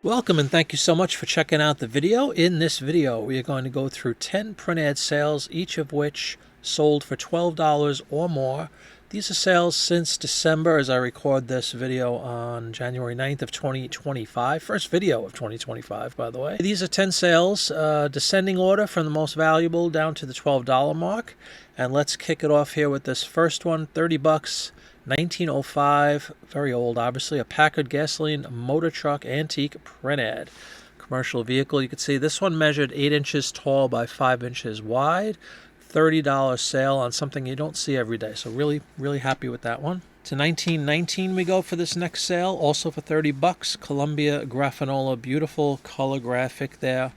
Welcome and thank you so much for checking out the video. In this video, we are going to go through 10 print ad sales, each of which sold for $12 or more. These are sales since December as I record this video on January 9th of 2025. First video of 2025, by the way. These are 10 sales, descending order from the most valuable down to the $12 mark. And let's kick it off here with this first one, 30 bucks. 1905, very old obviously, a Packard gasoline motor truck antique print ad. Commercial vehicle, you can see this one measured 8 inches tall by 5 inches wide. $30 sale on something you don't see every day, so really happy with that one. To 1919 we go for this next sale, also for 30 bucks. Columbia Graphinola, beautiful color graphic there.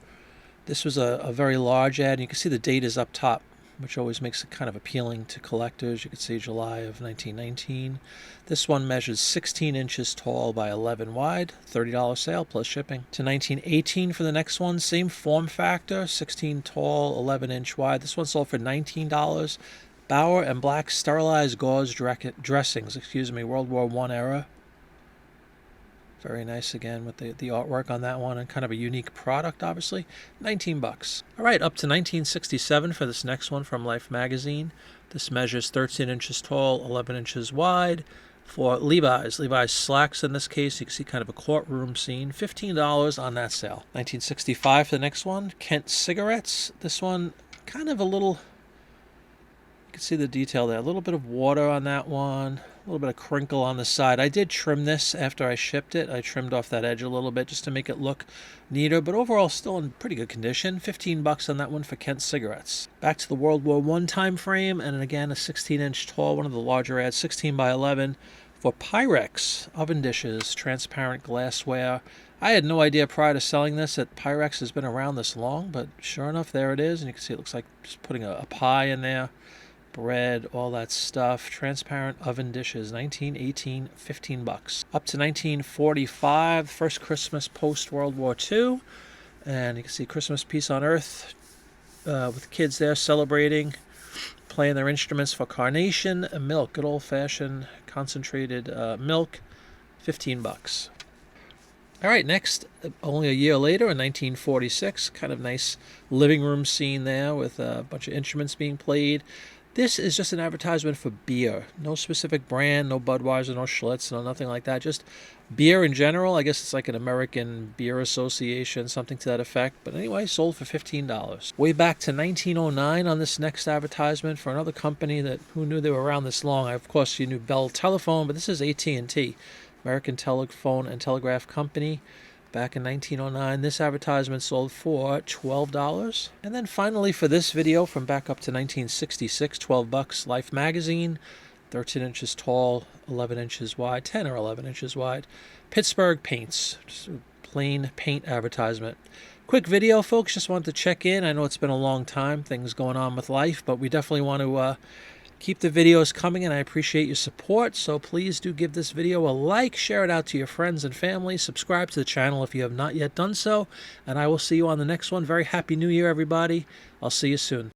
This was a very large ad, and you can see the date is up top, which always makes it kind of appealing to collectors. You can see July of 1919. This one measures 16 inches tall by 11 wide, $30 sale plus shipping. To 1918 for the next one, same form factor, 16 tall, 11 inch wide. This one sold for $19. Bauer and Black sterilized gauze dressings, World War I era. Very nice again with the artwork on that one, and kind of a unique product, obviously. 19 bucks. All right, up to 1967 for this next one from Life magazine. This measures 13 inches tall, 11 inches wide for Levi's. Levi's slacks in this case. You can see kind of a courtroom scene. $15 on that sale. 1965 for the next one. Kent cigarettes. This one kind of a little, you can see the detail there. A little bit of water on that one. A little bit of crinkle on the side. I did trim this after I shipped it. I trimmed off that edge a little bit just to make it look neater, but overall still in pretty good condition. 15 bucks on that one for Kent cigarettes. Back to the World War I time frame, and again a 16-inch tall, one of the larger ads, 16 by 11 for Pyrex oven dishes, transparent glassware. I had no idea prior to selling this that Pyrex has been around this long, but sure enough, there it is, and you can see it looks like just putting a pie in there. Bread, all that stuff. Transparent oven dishes, 1918, 15 bucks. Up to 1945, first Christmas post World War II, and you can see Christmas Peace on Earth with kids there celebrating, playing their instruments for carnation milk, good old-fashioned concentrated milk, 15 bucks. All right, next, only a year later in 1946, kind of nice living room scene there with a bunch of instruments being played. This is just an advertisement for beer. No specific brand, no Budweiser, no Schlitz, no nothing like that. Just beer in general. I guess it's like an American Beer Association, something to that effect. But anyway, sold for $15. Way back to 1909 on this next advertisement for another company that who knew they were around this long. Of course, you knew Bell Telephone, but this is AT&T, American Telephone and Telegraph Company. Back in 1909, this advertisement sold for $12. And then finally for this video, from back up to 1966, 12 bucks, Life magazine, 13 inches tall, 11 inches wide, 10 or 11 inches wide. Pittsburgh Paints, just a plain paint advertisement. Quick video, folks, just wanted to check in. I know it's been a long time, things going on with life, but we definitely want to keep the videos coming, and I appreciate your support, so please do give this video a like, share it out to your friends and family, subscribe to the channel if you have not yet done so, and I will see you on the next one. Very happy New Year, everybody. I'll see you soon.